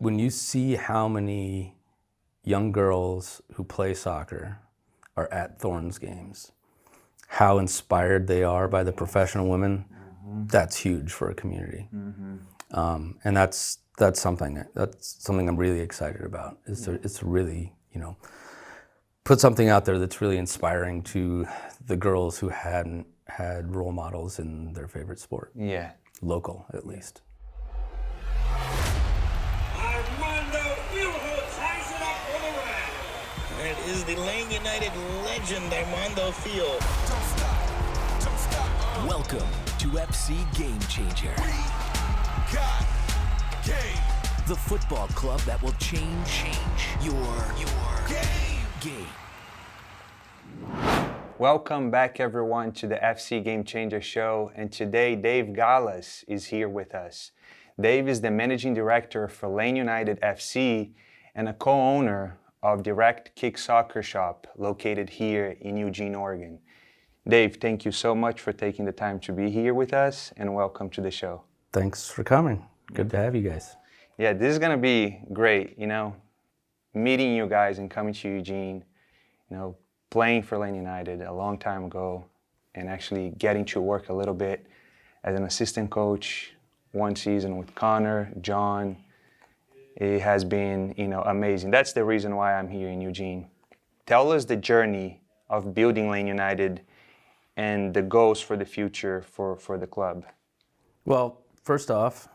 when you see how many young girls who play soccer are at Thorns games, how inspired they are by the professional women, that's huge for a community. And that's something I'm really excited about, is to really, put something out there that's really inspiring to the girls who hadn't had role models in their favorite sport. Yeah. Local, at least. Armando Fielho ties it up for the round. It is the Lane United legend, Armando Fielho. Don't stop. Welcome to FC Game Changer. We got game. The football club that will change your game. Welcome back, everyone, to the FC Game Changer show. And today, Dave Gallas is here with us. Dave is the managing director for Lane United FC and a co-owner of Direct Kick Soccer Shop located here in Eugene, Oregon. Dave, thank you so much for taking the time to be here with us, and welcome to the show. Thanks for coming. Good to have you guys. Yeah, this is going to be great, meeting you guys and coming to Eugene, playing for Lane United a long time ago, and actually getting to work a little bit as an assistant coach one season with Connor, John. It has been, amazing. That's the reason why I'm here in Eugene. Tell us the journey of building Lane United and the goals for the future for the club. Well, first off,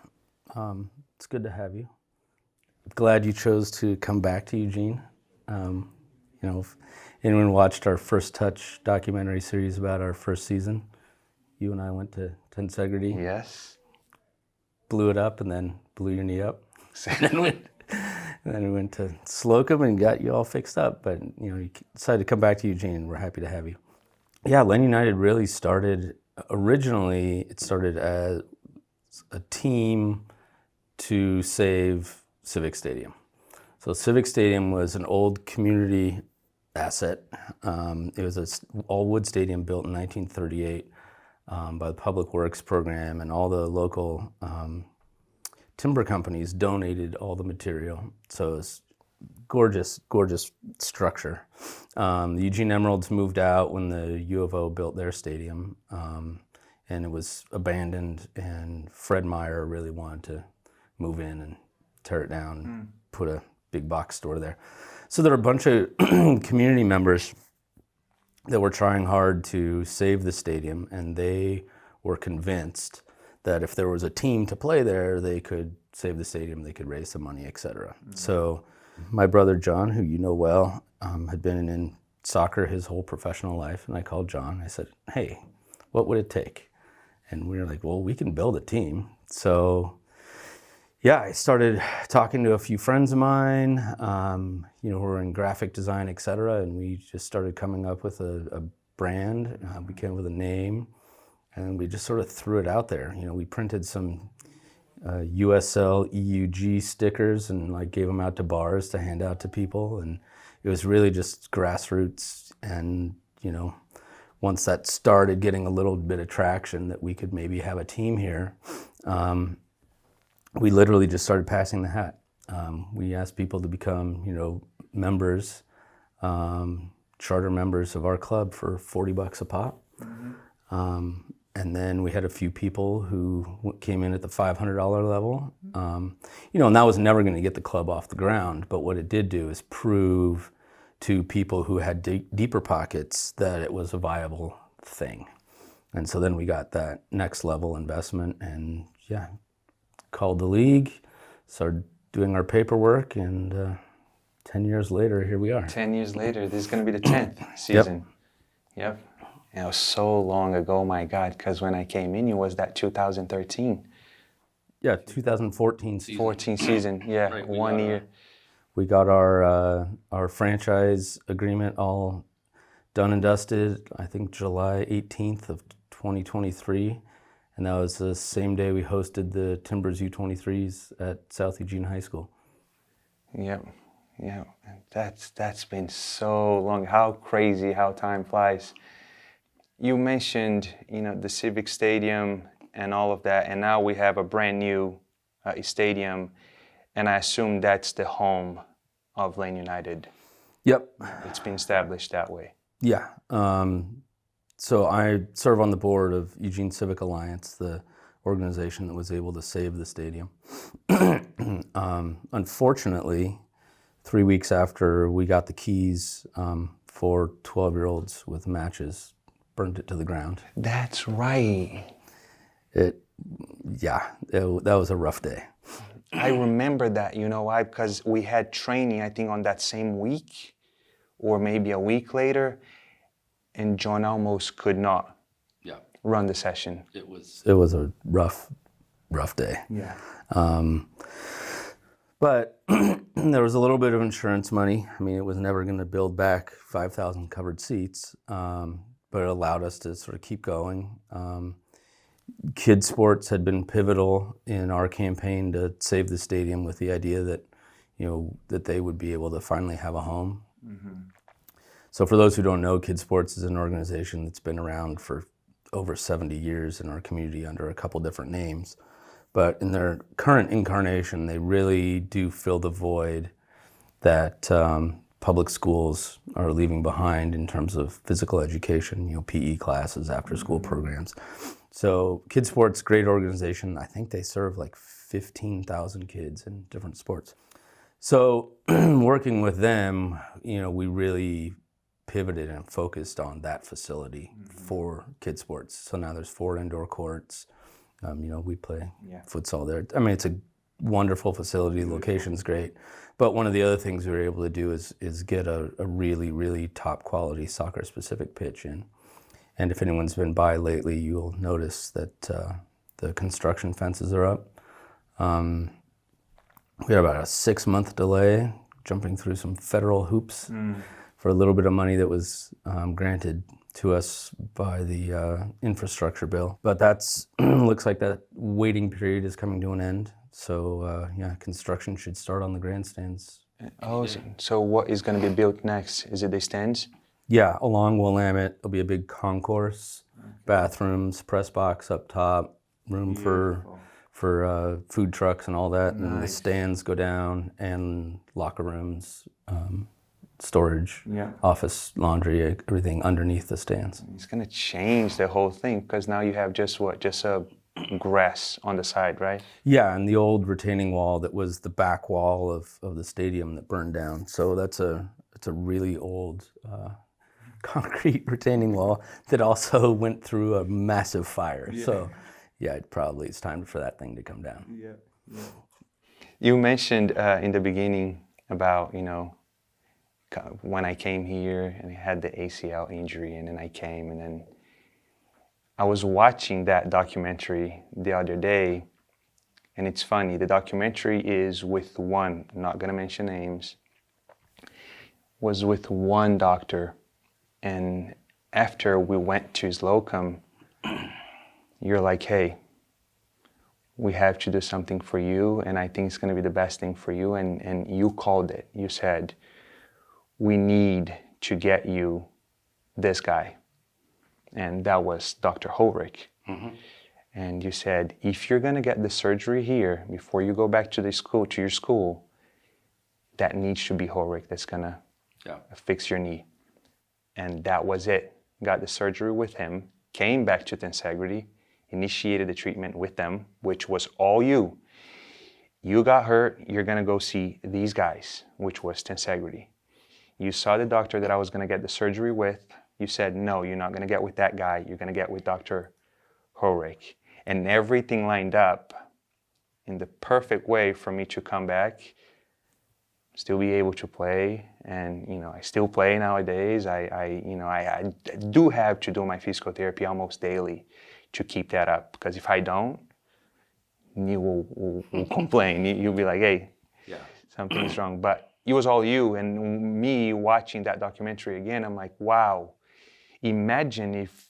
it's good to have you. Glad you chose to come back to Eugene. If anyone watched our First Touch documentary series about our first season, you and I went to Tensegrity. Yes. Blew it up and then blew your knee up. and then we went to Slocum and got you all fixed up. But you decided to come back to Eugene, and we're happy to have you. Yeah, Lane United really started, originally it started as a team to save Civic Stadium. So Civic Stadium was an old community asset. It was an all-wood stadium built in 1938 by the Public Works program, and all the local timber companies donated all the material. So it's gorgeous, gorgeous structure. The Eugene Emeralds moved out when the U of O built their stadium, and it was abandoned, and Fred Meyer really wanted to move in and tear it down and put a big box store there. So there were a bunch of community members that were trying hard to save the stadium, and they were convinced that if there was a team to play there, they could save the stadium, they could raise some money, etc. So my brother John, who you know well, had been in soccer his whole professional life, and I called John. I said, hey, what would it take? And we were like, well, we can build a team. So yeah, I started talking to a few friends of mine, who were in graphic design, et cetera, and we just started coming up with a brand. We came up with a name, and we just sort of threw it out there. We printed some USL EUG stickers and gave them out to bars to hand out to people, and it was really just grassroots. And once that started getting a little bit of traction that we could maybe have a team here, we literally just started passing the hat. We asked people to become, members, charter members of our club for $40 a pop. And then we had a few people who came in at the $500 level. And that was never going to get the club off the ground, but what it did do is prove to people who had deeper pockets that it was a viable thing. And so then we got that next level investment, and called the league, started doing our paperwork, and 10 years later, here we are. 10 years later, this is going to be the 10th season. Yep. And it was so long ago, my God, because when I came in, it was that 2013. Yeah, 2014 season. 14 season, yeah, right, 1 year. We got our franchise agreement all done and dusted, I think July 18th of 2023. And that was the same day we hosted the Timbers U23s at South Eugene High School. Yep. That's been so long. How crazy how time flies. You mentioned, the Civic Stadium and all of that, and now we have a brand new stadium. and I assume that's the home of Lane United. Yep. It's been established that way. Yeah. So I serve on the board of Eugene Civic Alliance, the organization that was able to save the stadium. Unfortunately, 3 weeks after we got the keys, 4 12-year-olds with matches burned it to the ground. That's right. That was a rough day. I remember that, you know why? Because we had training, I think, on that same week, or maybe a week later, and John almost could not run the session. It was a rough day. Yeah. But there was a little bit of insurance money. I mean, it was never going to build back 5,000 covered seats, but it allowed us to sort of keep going. Kids sports had been pivotal in our campaign to save the stadium, with the idea that, that they would be able to finally have a home. Mm-hmm. So for those who don't know, Kids Sports is an organization that's been around for over 70 years in our community under a couple different names. But in their current incarnation, they really do fill the void that public schools are leaving behind in terms of physical education, PE classes, after-school programs. So Kids Sports, great organization. I think they serve like 15,000 kids in different sports. So working with them, we really pivoted and focused on that facility for Kids Sports. So now there's 4 indoor courts. We play futsal there. I mean, it's a wonderful facility. The location's great. But one of the other things we were able to do is get a really, really top quality soccer specific pitch in. And if anyone's been by lately, you'll notice that the construction fences are up. We had about a 6-month delay jumping through some federal hoops for a little bit of money that was granted to us by the infrastructure bill. But that's looks like that waiting period is coming to an end. So construction should start on the grandstands. Oh, so what is going to be built next? Is it the stands? Yeah, along Willamette, there'll be a big concourse, bathrooms, press box up top, room for food trucks and all that. Nice. And the stands go down, and locker rooms, storage, office, laundry, everything underneath the stands. It's going to change the whole thing, because now you have just a grass on the side, right? Yeah, and the old retaining wall that was the back wall of the stadium that burned down. So it's a really old concrete retaining wall that also went through a massive fire. Yeah. So it's time for that thing to come down. Yeah. You mentioned in the beginning about, when I came here and I had the ACL injury, and then I came, and then I was watching that documentary the other day, and it's funny, the documentary is with one, I'm not gonna mention names, was with one doctor, and after we went to Slocum, you're like, hey, we have to do something for you, and I think it's gonna be the best thing for you, and you called it. You said, we need to get you this guy. And that was Dr. Holrick. Mm-hmm. And you said, if you're gonna get the surgery here before you go back to your school, that needs to be Holrick that's gonna fix your knee. And that was it. Got the surgery with him, came back to Tensegrity, initiated the treatment with them, which was all you. You got hurt, you're gonna go see these guys, which was Tensegrity. You saw the doctor that I was gonna get the surgery with. You said, no, you're not gonna get with that guy, you're gonna get with Dr. Holrick. And everything lined up in the perfect way for me to come back, still be able to play, and I still play nowadays. I do have to do my physical therapy almost daily to keep that up, because if I don't, you will complain. You'll be like, hey, something's wrong. But it was all you, and me watching that documentary again, I'm like, wow, imagine if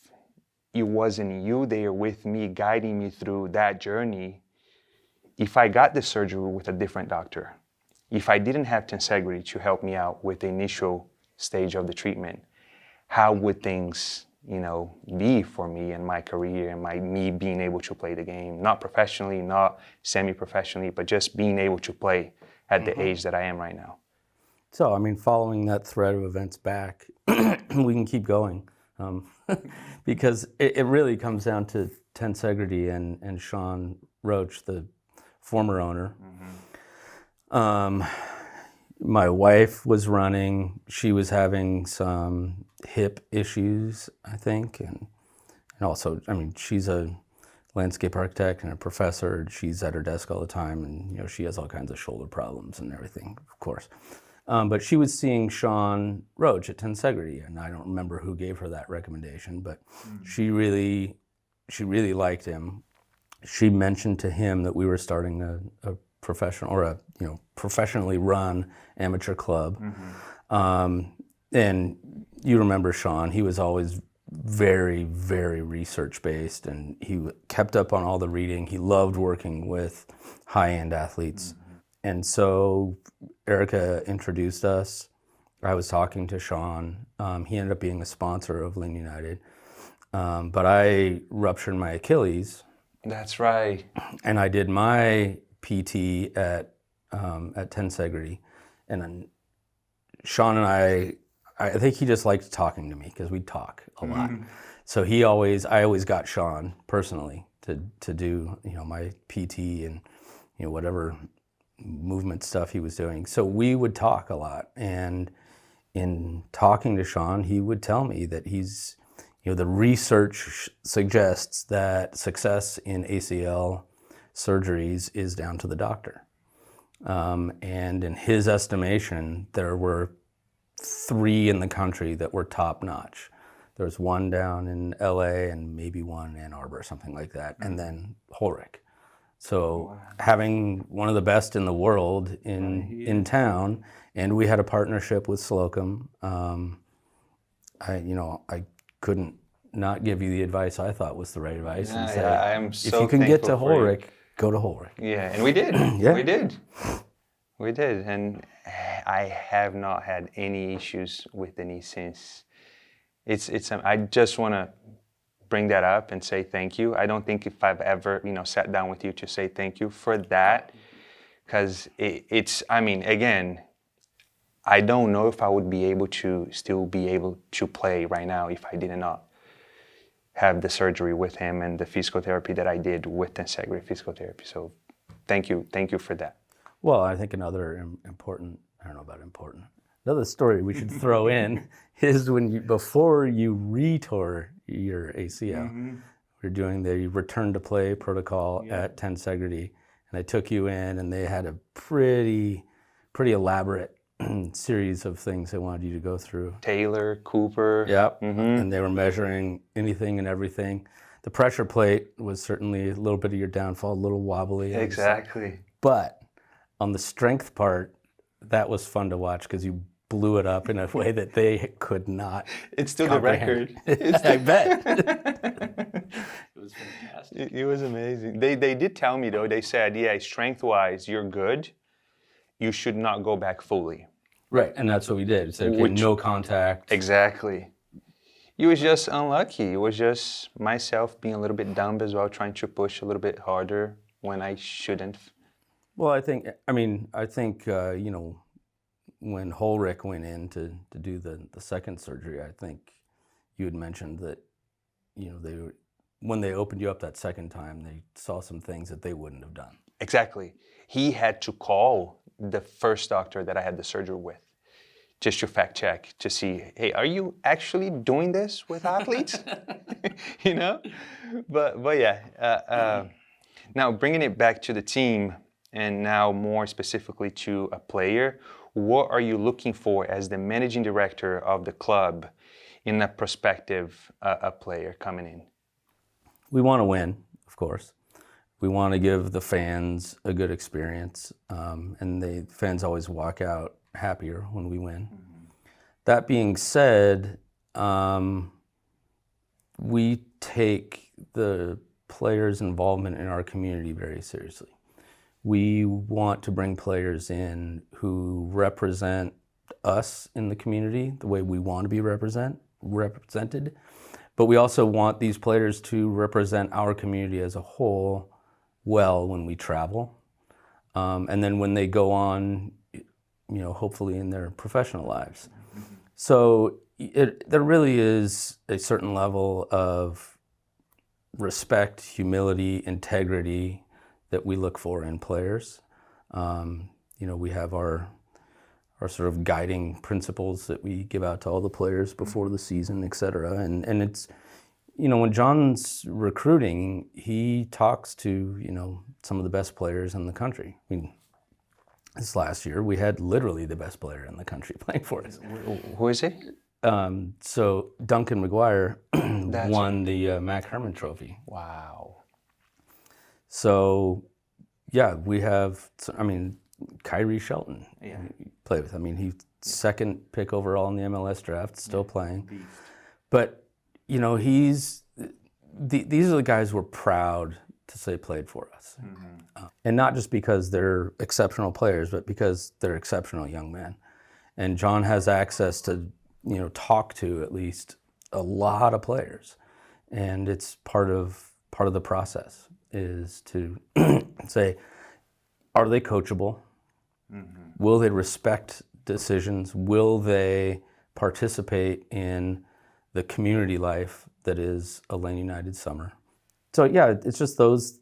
it wasn't you there with me, guiding me through that journey. If I got the surgery with a different doctor, if I didn't have Tensegrity to help me out with the initial stage of the treatment, how would things, be for me and my career and me being able to play the game, not professionally, not semi-professionally, but just being able to play at the age that I am right now. So, I mean, following that thread of events back, we can keep going because it really comes down to Tensegrity and Sean Roach, the former owner. My wife was running. She was having some hip issues, I think, and also, I mean, she's a landscape architect and a professor. She's at her desk all the time, and you know, she has all kinds of shoulder problems and everything, of course. But she was seeing Sean Roach at Tensegrity, and I don't remember who gave her that recommendation, but she really liked him. She mentioned to him that we were starting a professional or a professionally run amateur club. And you remember Sean, he was always very, very research based, and he kept up on all the reading. He loved working with high-end athletes. And so Erica introduced us. I was talking to Sean. He ended up being a sponsor of Lane United. But I ruptured my Achilles. That's right. And I did my PT at Tensegrity. And then Sean and I think he just liked talking to me because we'd talk a lot. So I always got Sean personally to do, my PT and, whatever movement stuff he was doing. So we would talk a lot. And in talking to Sean, he would tell me that he's, the research suggests that success in ACL surgeries is down to the doctor. And in his estimation, there were 3 in the country that were top notch. There was one down in LA and maybe one in Ann Arbor, something like that, and then Holrick. So having one of the best in the world in town, and we had a partnership with Slocum. I couldn't not give you the advice I thought was the right advice and say, I am so if you can get to thankful for you. Holrick, go to Holrick. Yeah, and we did. Yeah. We did, and I have not had any issues with the knee since. I just want to bring that up and say thank you. I don't think if I've ever, sat down with you to say thank you for that, because again, I don't know if I would be able to still be able to play right now if I did not have the surgery with him and the physical therapy that I did with Tensegrity Physical Therapy. So thank you for that. Well, I think another another story we should throw in is before you re-tore your ACL, we're doing the return to play protocol at Tensegrity, and I took you in, and they had a pretty elaborate series of things they wanted you to go through. Taylor, Cooper. Yep, and they were measuring anything and everything. The pressure plate was certainly a little bit of your downfall, a little wobbly. Exactly. But on the strength part, that was fun to watch because you blew it up in a way that they could not. It's still comprehend. the record. I bet. It was fantastic. It was amazing. They did tell me though, they said, strength-wise, you're good. You should not go back fully. Right, and that's what we did. It's okay, no contact. Exactly. It was just unlucky. It was just myself being a little bit dumb as well, trying to push a little bit harder when I shouldn't. Well, I think when Holrick went in to do the second surgery, I think you had mentioned that, when they opened you up that second time, they saw some things that they wouldn't have done. Exactly. He had to call the first doctor that I had the surgery with just to fact check to see, hey, are you actually doing this with athletes? But yeah. Now bringing it back to the team, and now more specifically to a player, what are you looking for as the managing director of the club in a prospective a player coming in? We want to win, of course. We want to give the fans a good experience, and the fans always walk out happier when we win. That being said, we take the players' involvement in our community very seriously. We want to bring players in who represent us in the community the way we want to be represented, but we also want these players to represent our community as a whole well when we travel. and then when they go on, hopefully in their professional lives. So there really is a certain level of respect, humility, integrity that we look for in players. We have our sort of guiding principles that we give out to all the players before the season, et cetera. And it's, when John's recruiting, he talks to, some of the best players in the country. I mean, this last year, we had literally the best player in the country playing for us. Who is he? So Duncan McGuire That's won the Mac Herman Trophy. Wow. So, yeah, we have, Kyrie Shelton play with. He's second pick overall in the MLS draft, still playing. But, these are the guys we're proud to say played for us. And not just because they're exceptional players, but because they're exceptional young men. And John has access to, talk to at least a lot of players. And it's part of the process is to say, are they coachable? Will they respect decisions? Will they participate in the community life that is a Lane United summer? So yeah, it's just those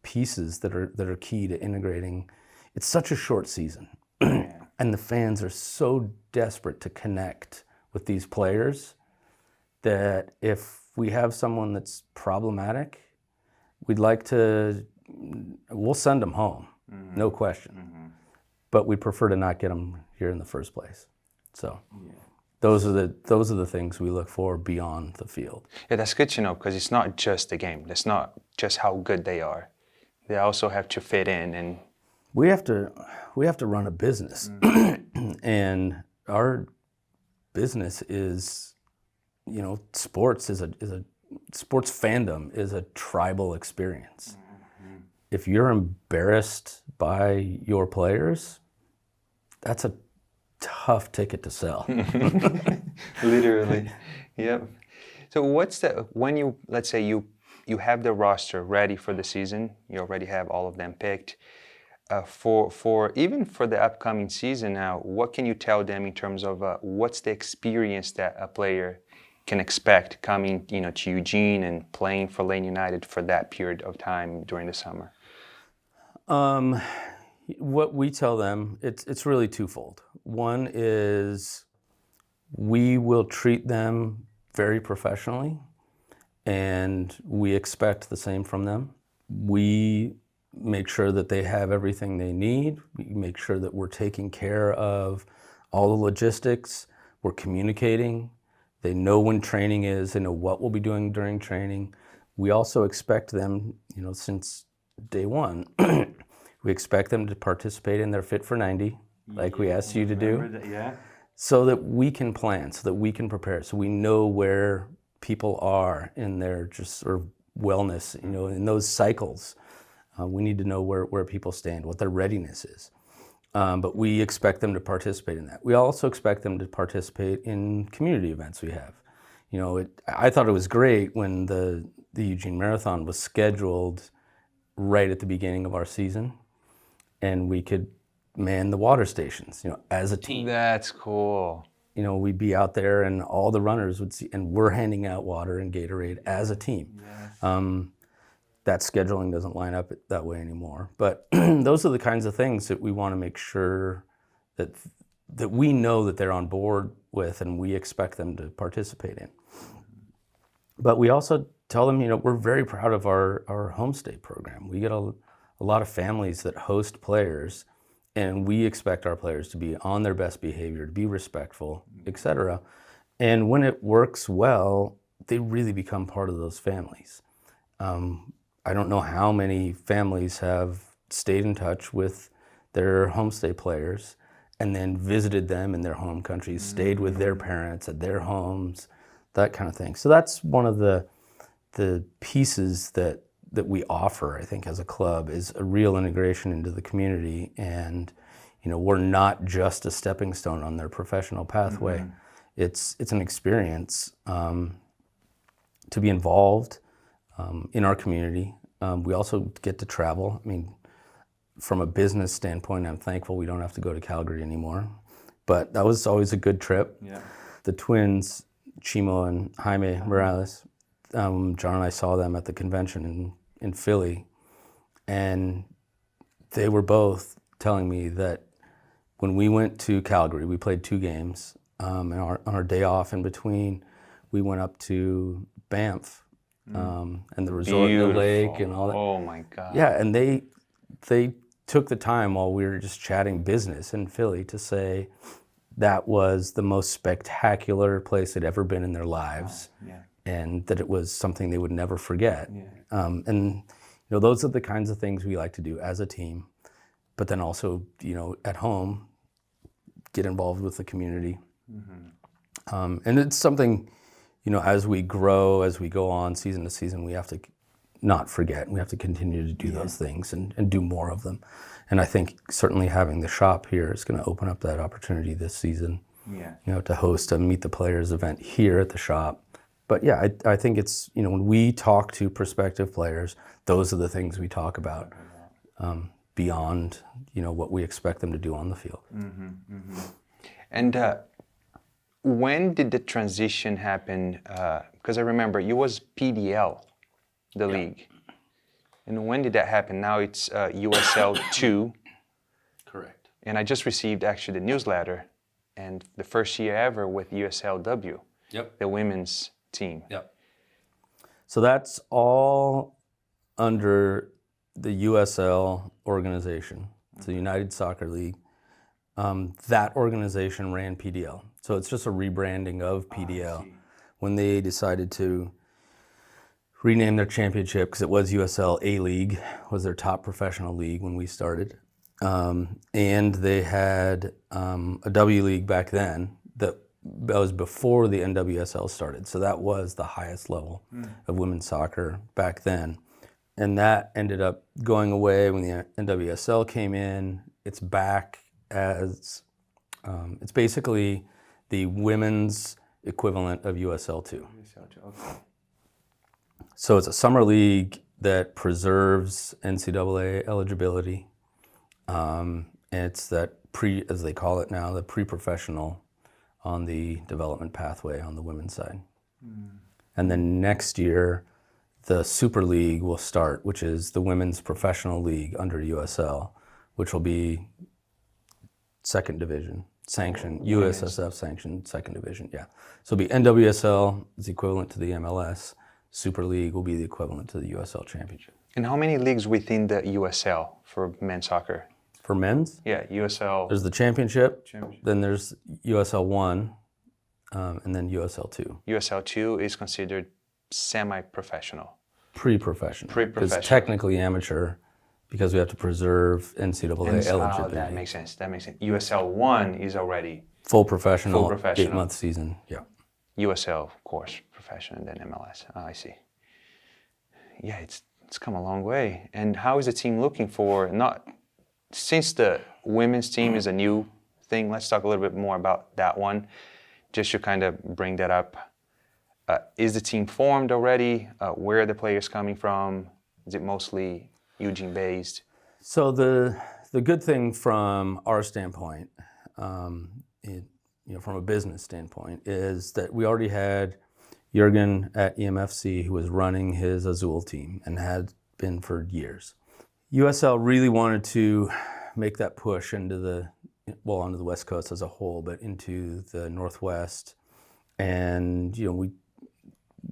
pieces that are key to integrating. It's such a short season, and the fans are so desperate to connect with these players that if we have someone that's problematic, we'll send them home, no question. But we prefer to not get them here in the first place. So those are the things we look for beyond the field. Yeah, that's good to know because it's not just the game. That's not just how good they are. They also have to fit in, and we have to run a business, and our business is, sports is a sports fandom is a tribal experience. If you're embarrassed by your players, that's a tough ticket to sell. Literally, yep. So let's say you have the roster ready for the season, you already have all of them picked. For even for the upcoming season now, what can you tell them in terms of what's the experience that a player can expect coming, to Eugene and playing for Lane United for that period of time during the summer? What we tell them, it's really twofold. One is we will treat them very professionally, and we expect the same from them. We make sure that they have everything they need. We make sure that we're taking care of all the logistics. We're communicating. They know when training is. They know what we'll be doing during training. We also expect them, since day one, we expect them to participate in their Fit for 90, like we asked you to do, so that we can plan, so that we can prepare, so we know where people are in their just sort of wellness, in those cycles. We need to know where people stand, what their readiness is. But we expect them to participate in that. We also expect them to participate in community events we have. I thought it was great when the Eugene Marathon was scheduled right at the beginning of our season, and we could man the water stations, as a team. That's cool. We'd be out there and all the runners would see, and we're handing out water and Gatorade as a team. Yes. That scheduling doesn't line up that way anymore. But those are the kinds of things that we want to make sure that we know that they're on board with, and we expect them to participate in. But we also tell them, we're very proud of our homestay program. We get a lot of families that host players, and we expect our players to be on their best behavior, to be respectful, etc. And when it works well, they really become part of those families. I don't know how many families have stayed in touch with their homestay players and then visited them in their home countries, stayed with their parents at their homes, that kind of thing. So that's one of the pieces that we offer, I think, as a club, is a real integration into the community. And, we're not just a stepping stone on their professional pathway. It's an experience to be involved in our community. We also get to travel. from a business standpoint, I'm thankful we don't have to go to Calgary anymore. But that was always a good trip. Yeah. The twins, Chimo and Jaime Morales, John and I saw them at the convention in Philly, and they were both telling me that when we went to Calgary, we played 2 games, and on our day off in between, we went up to Banff and the resort in the lake and all that. Oh my God. Yeah, and they took the time while we were just chatting business in Philly to say that was the most spectacular place they'd ever been in their lives, Yeah. and that it was something they would never forget. And those are the kinds of things we like to do as a team, but then also at home, get involved with the community. And it's something, as we grow, as we go on season to season, we have to not forget. We have to continue to do those things and do more of them. And I think certainly having the shop here is going to open up that opportunity this season, to host a Meet the Players event here at the shop. But yeah, I think it's, when we talk to prospective players, those are the things we talk about beyond, what we expect them to do on the field. And when did the transition happen? Because I remember it was PDL, the league. And when did that happen? Now it's USL 2. Correct. And I just received actually the newsletter, and the first year ever with USLW, the women's team. Yep. So that's all under the USL organization, the United Soccer League. That organization ran PDL. So it's just a rebranding of PDL when they decided to rename their championship, because it was USL A-League, was their top professional league when we started. And they had a W League back then that was before the NWSL started. So that was the highest level of women's soccer back then. And that ended up going away when the NWSL came in. It's back as, it's basically the women's equivalent of USL 2. So it's a summer league that preserves NCAA eligibility. It's that as they call it now, the pre-professional on the development pathway on the women's side. And then next year, the Super League will start, which is the women's professional league under USL, which will be second division, sanctioned, USSF sanctioned second division, So it'll be NWSL is equivalent to the MLS. Super League will be the equivalent to the USL Championship. And how many leagues within the USL for men's soccer? For men's, Yeah, USL. there's the championship, then there's USL 1, and then USL 2. USL 2 is considered semi-professional. Pre-professional. Pre-professional. It's technically amateur because we have to preserve NCAA eligibility. That makes sense. USL 1 is already Full professional, Full professional. 8-month season, USL, of course, professional, and then MLS. I see. Yeah, it's come a long way. And how is the team looking for, since the women's team is a new thing, let's talk a little bit more about that one, just to kind of bring that up. Is the team formed already? Where are the players coming from? Is it mostly Eugene-based? So the good thing from our standpoint, from a business standpoint, is that we already had Jurgen at EMFC, who was running his Azul team and had been for years. USL really wanted to make that push onto the West Coast as a whole, but into the Northwest. And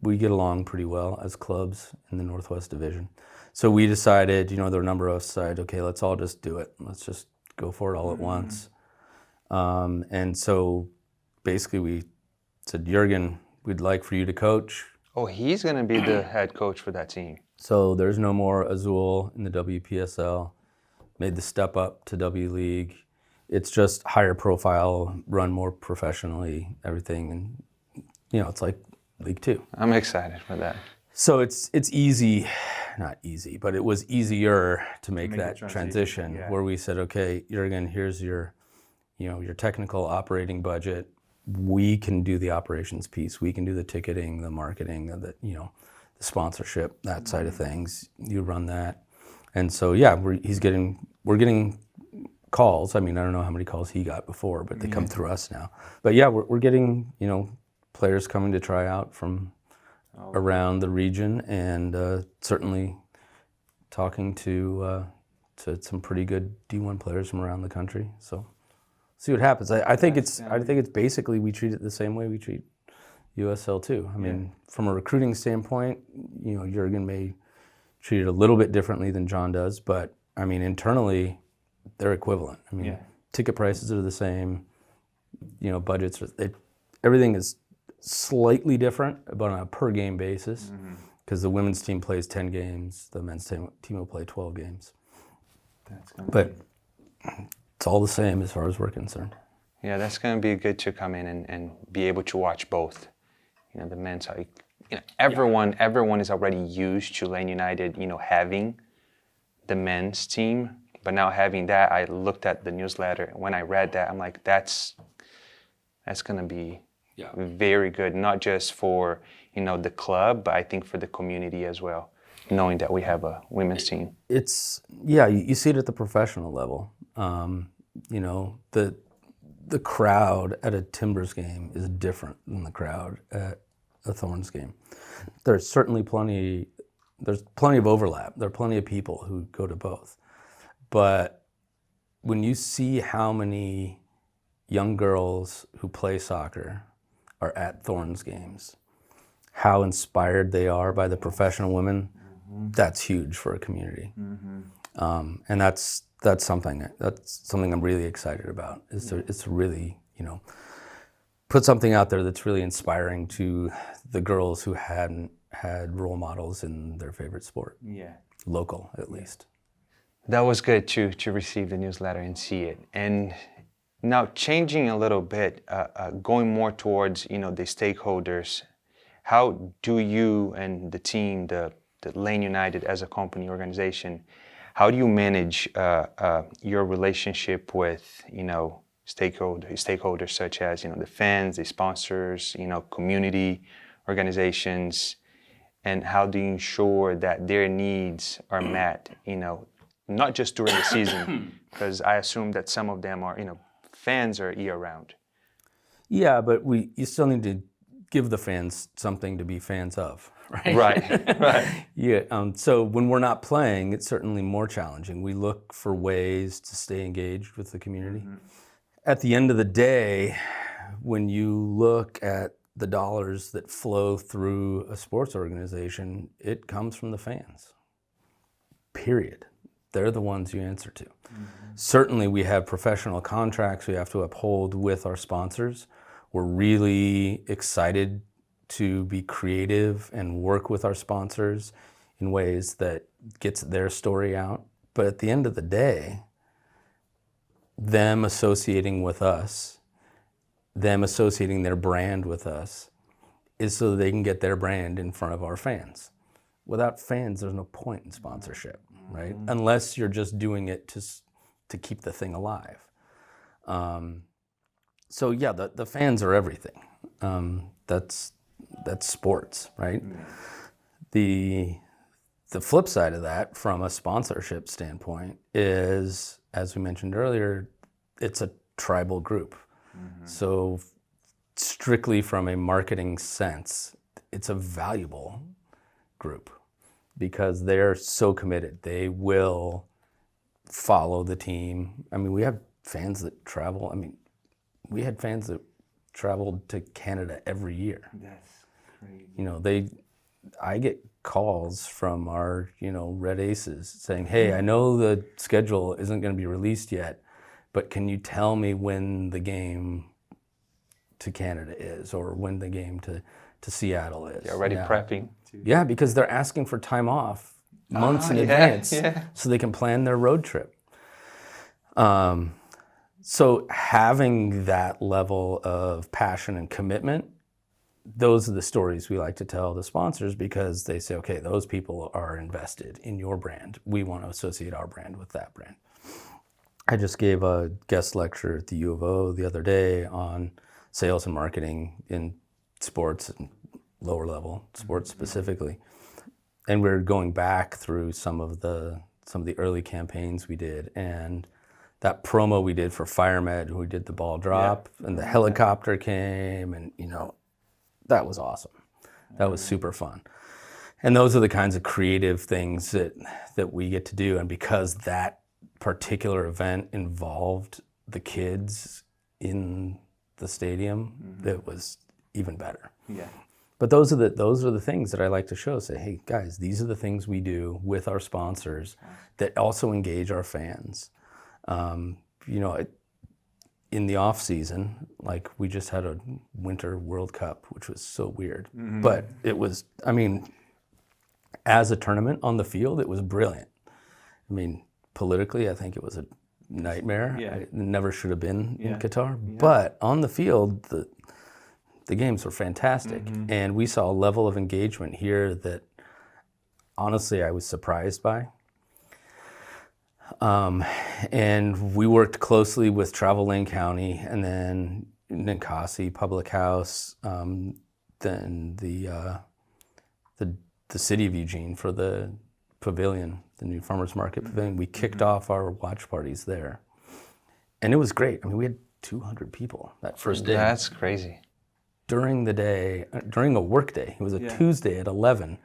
we get along pretty well as clubs in the Northwest Division. So we decided, there were a number of us decided, okay, let's all just do it. Let's just go for it all at once. And so basically we said, Jurgen, we'd like for you to coach. Oh, he's going to be the head coach for that team. So there's no more Azul in the WPSL. Made the step up to W League. It's just higher profile, run more professionally, everything. And, it's like League 2. I'm excited for that. So it's easy, not easy, but it was easier to make that transition where we said, okay, Jurgen, here's your technical operating budget. We can do the operations piece. We can do the ticketing, the marketing, the sponsorship, that side of things. You run that. And so, he's getting we're getting calls. I mean, I don't know how many calls he got before, but they come through us now. But yeah, we're getting, players coming to try out from around the region, and certainly talking to some pretty good D1 players from around the country. So see what happens. I think it's basically we treat it the same way we treat USL too. I mean, from a recruiting standpoint, Jurgen may treat it a little bit differently than John does, but I mean, internally, they're equivalent. I mean, ticket prices are the same. Budgets everything is slightly different, but on a per game basis, because the women's team plays 10 games, the men's team will play 12 games. But it's all the same as far as we're concerned. Yeah, that's going to be good to come in and be able to watch both. The men's, everyone is already used to Lane United, having the men's team. But now having that, I looked at the newsletter, and when I read that, I'm like, that's going to be very good, not just for, the club, but I think for the community as well, knowing that we have a women's team. It's, you see it at the professional level. The crowd at a Timbers game is different than the crowd at a Thorns game. There's plenty of overlap. There are plenty of people who go to both. But when you see how many young girls who play soccer are at Thorns games, how inspired they are by the professional women, that's huge for a community. And that's something I'm really excited about, is to really, put something out there that's really inspiring to the girls who hadn't had role models in their favorite sport. Local, at least. That was good to receive the newsletter and see it. And now changing a little bit, going more towards, the stakeholders, how do you and the team, the Lane United as a company organization, how do you manage your relationship with, stakeholders such as, the fans, the sponsors, community organizations, and how do you ensure that their needs are met, not just during the season, because I assume that some of them are, fans are year-round. Yeah, but you still need to give the fans something to be fans of, right? Right. Yeah. So when we're not playing, it's certainly more challenging. We look for ways to stay engaged with the community. At the end of the day, when you look at the dollars that flow through a sports organization, it comes from the fans. Period. They're the ones you answer to. Certainly we have professional contracts we have to uphold with our sponsors. We're really excited to be creative and work with our sponsors in ways that gets their story out. But at the end of the day, them associating with us, them associating their brand with us, is so that they can get their brand in front of our fans. Without fans, there's no point in sponsorship, right? Unless you're just doing it to keep the thing alive. So yeah, the fans are everything. That's sports, right? The flip side of that, from a sponsorship standpoint, is, as we mentioned earlier, it's a tribal group. So strictly from a marketing sense, it's a valuable group because they're so committed. They will follow the team. I mean, we have fans that travel. I mean, we had fans that traveled to Canada every year. That's crazy. I get calls from our, Red Aces saying, hey, I know the schedule isn't going to be released yet, but can you tell me when the game to Canada is, or when the game to Seattle is? You're already prepping. Yeah, because they're asking for time off months in advance so they can plan their road trip. So having that level of passion and commitment, those are the stories we like to tell the sponsors, because they say, okay, those people are invested in your brand. We want to associate our brand with that brand. I just gave a guest lecture at the U of O the other day on sales and marketing in sports and lower level sports specifically. And we're going back through some of the some of the early campaigns we did, and that promo we did for FireMed, we did the ball drop, and the helicopter came, and that was awesome. That was super fun. And those are the kinds of creative things that we get to do. And because that particular event involved the kids in the stadium, it was even better. Yeah. But those are the things that I like to show. Say, hey guys, these are the things we do with our sponsors that also engage our fans. In the off season, like we just had a Winter World Cup, which was so weird. But it was, as a tournament on the field, it was brilliant. Politically, I think it was a nightmare. Yeah. It never should have been in Qatar. Yeah. But on the field, the games were fantastic. And we saw a level of engagement here that honestly I was surprised by. And we worked closely with Travel Lane County, and then Ninkasi Public House, then the city of Eugene for the pavilion, the new farmers market pavilion. We kicked off our watch parties there, and it was great. We had 200 people that first day. That's crazy. During the day, during a work day. It was a Tuesday at 11,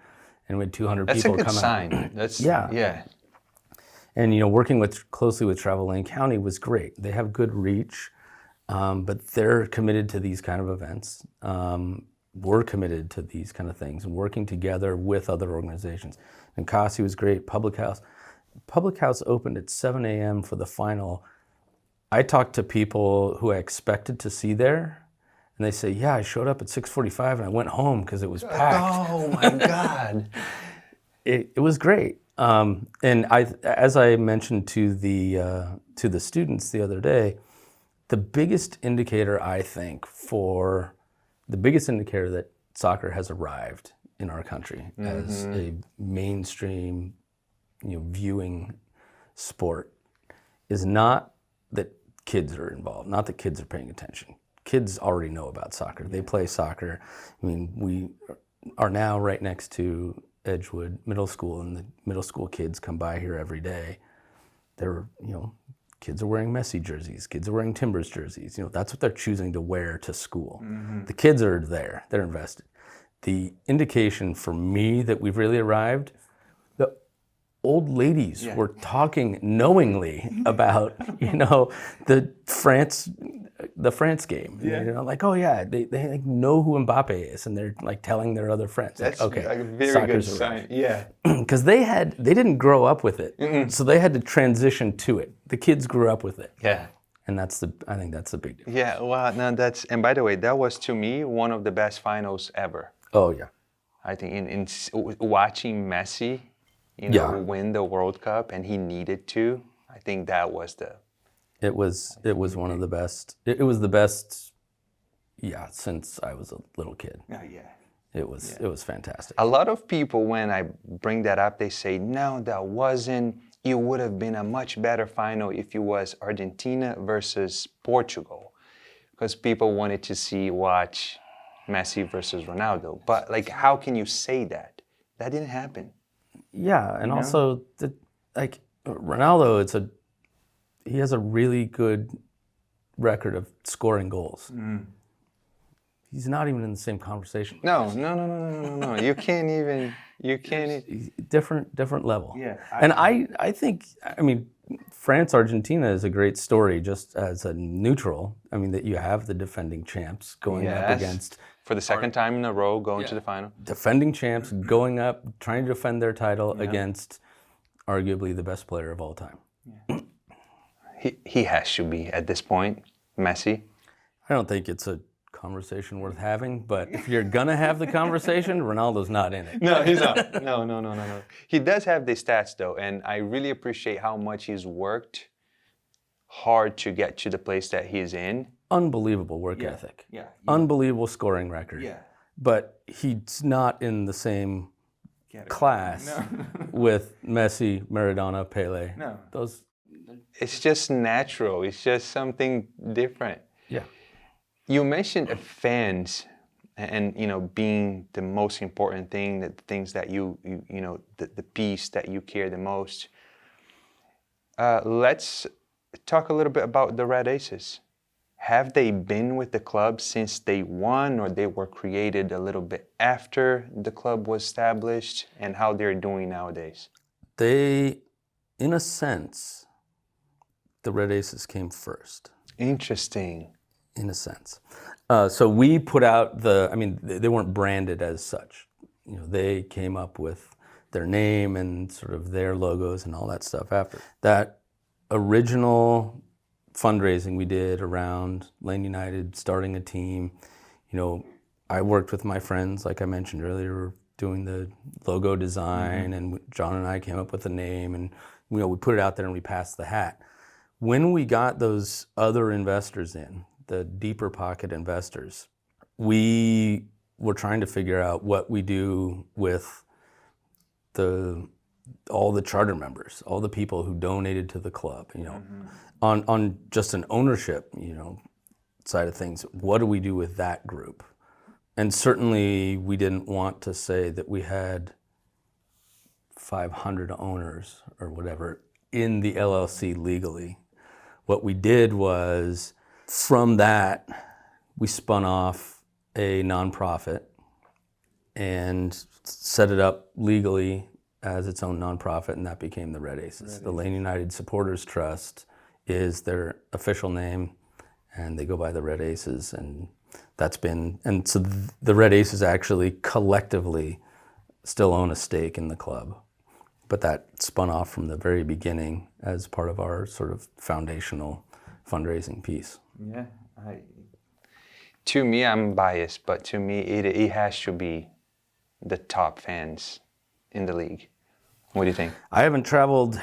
and we had 200 people come out. That's a good sign. That's yeah. And working closely with Travel Lane County was great. They have good reach, but they're committed to these kind of events. We're committed to these kind of things and working together with other organizations. And Ninkasi was great. Public House opened at 7 a.m. for the final. I talked to people who I expected to see there, and they say, "Yeah, I showed up at 6:45 and I went home because it was packed." Oh my God! It was great. And as I mentioned to the students the other day, the biggest indicator that soccer has arrived in our country as a mainstream, viewing sport is not that kids are involved, not that kids are paying attention. Kids already know about soccer. They play soccer. We are now right next to Edgewood Middle School, and the middle school kids come by here every day. They're, kids are wearing Messi jerseys, kids are wearing Timbers jerseys. That's what they're choosing to wear to school. The kids are there, they're invested. The indication for me that we've really arrived, the old ladies were talking knowingly about, the France game. Like, oh yeah, they know who Mbappe is, and they're like telling their other friends. That's like, okay, a very good sign. Arrived. Yeah. Because they didn't grow up with it, so they had to transition to it. The kids grew up with it. Yeah. And I think that's the big difference. Yeah. Well, no, and by the way, that was to me one of the best finals ever. Oh yeah. I think in watching Messi, win the World Cup, and he needed to. I think that was the. It was one of the best. It was the best, since I was a little kid. Oh, yeah. It was fantastic. A lot of people, when I bring that up, they say, no, that wasn't. It would have been a much better final if it was Argentina versus Portugal, because people wanted to watch Messi versus Ronaldo. But how can you say that? That didn't happen. Yeah, and also Ronaldo, he has a really good record of scoring goals. He's not even in the same conversation. No. You can't even. Different level. Yeah. And I think, France-Argentina is a great story just as a neutral. That you have the defending champs going up against. For the second time in a row, going to the final. Defending champs going up, trying to defend their title against arguably the best player of all time. Yeah. He has to be at this point, Messi. I don't think it's a conversation worth having, but if you're gonna have the conversation, Ronaldo's not in it. No, he's not. No. He does have the stats though, and I really appreciate how much he's worked hard to get to the place that he's in. Unbelievable work ethic. Yeah. Unbelievable scoring record. Yeah. But he's not in the same class with Messi, Maradona, Pele. No. It's just natural. It's just something different. Yeah. You mentioned fans, and being the most important thing, the things that the piece that you care the most. Let's talk a little bit about the Red Aces. Have they been with the club since day one, or they were created a little bit after the club was established, and how they're doing nowadays? They, in a sense, the Red Aces came first. Interesting. In a sense. So we put out they weren't branded as such. You know, they came up with their name and sort of their logos and all that stuff after. That original fundraising we did around Lane United, starting a team, you know, I worked with my friends, like I mentioned earlier, doing the logo design, and John and I came up with the name, and you know, we put it out there and we passed the hat. When we got those other investors in, the deeper pocket investors, we were trying to figure out what we do with all the charter members, all the people who donated to the club, you know, on just an ownership, you know, side of things. What do we do with that group? And certainly we didn't want to say that we had 500 owners or whatever in the LLC legally. What we did was, from that, we spun off a nonprofit and set it up legally as its own nonprofit, and that became the Red Aces. The Lane United Supporters Trust is their official name, and they go by the Red Aces, and so the Red Aces actually collectively still own a stake in the club, but that spun off from the very beginning as part of our sort of foundational fundraising piece. Yeah, to me, I'm biased, but to me, it has to be the top fans in the league. What do you think? I haven't traveled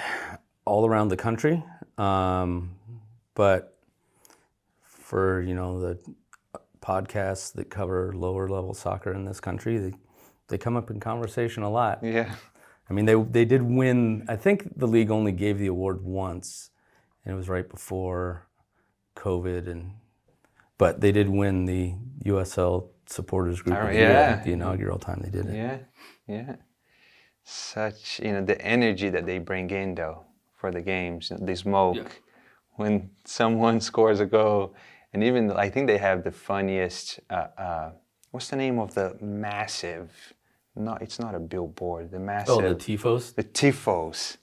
all around the country, but for, you know, the podcasts that cover lower level soccer in this country, they come up in conversation a lot. Yeah. I mean, they did win. I think the league only gave the award once, and it was right before COVID, but they did win the USL Supporters Group of the Year, the inaugural time they did it. Yeah, yeah. Such, you know, the energy that they bring in, though, for the games, the smoke, when someone scores a goal, and even, I think they have the funniest, what's the name of the massive, it's not a billboard, the massive. Oh, the Tifos? The Tifos,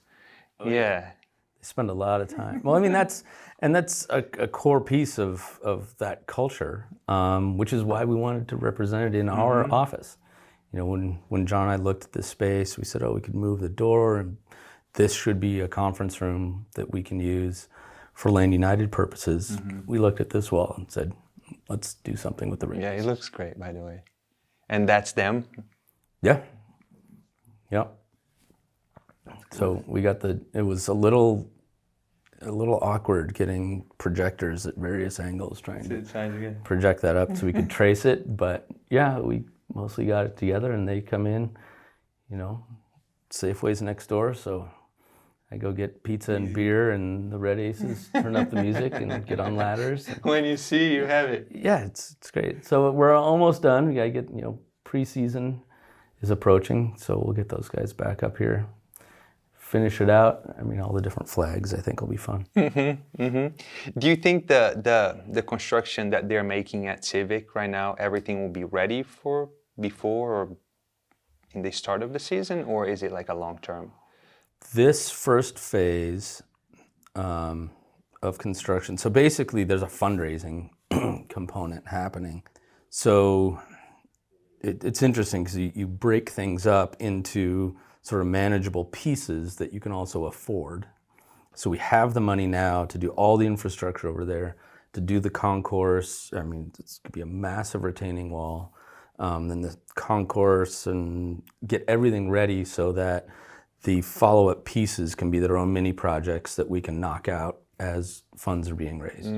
yeah. They spend a lot of time. Well, I mean, that's a core piece of that culture, which is why we wanted to represent it in our office. You know, when John and I looked at this space, we said, oh, we could move the door, and this should be a conference room that we can use for Land United purposes. We looked at this wall and said, let's do something with the Red Aces. Yeah, it looks great, by the way. And that's them? Yeah. Yep. So we got it was a little awkward getting projectors at various angles trying to project that up so we could trace it, but yeah, we mostly got it together, and they come in, you know, Safeway's next door, so I go get pizza and beer, and the Red Aces turn up the music and get on ladders. When you see, you have it. Yeah, it's great. So we're almost done. We gotta get, you know, preseason is approaching, so we'll get those guys back up here, finish it out. I mean, all the different flags, I think, will be fun. Do you think the construction that they're making at Civic right now, everything will be ready for before or in the start of the season, or is it like a long term? This first phase of construction, so basically there's a fundraising component happening. So it's interesting because you break things up into sort of manageable pieces that you can also afford. So we have the money now to do all the infrastructure over there, to do the concourse. I mean, it's going to be a massive retaining wall. Then the concourse, and get everything ready so that the follow-up pieces can be their own mini projects that we can knock out as funds are being raised.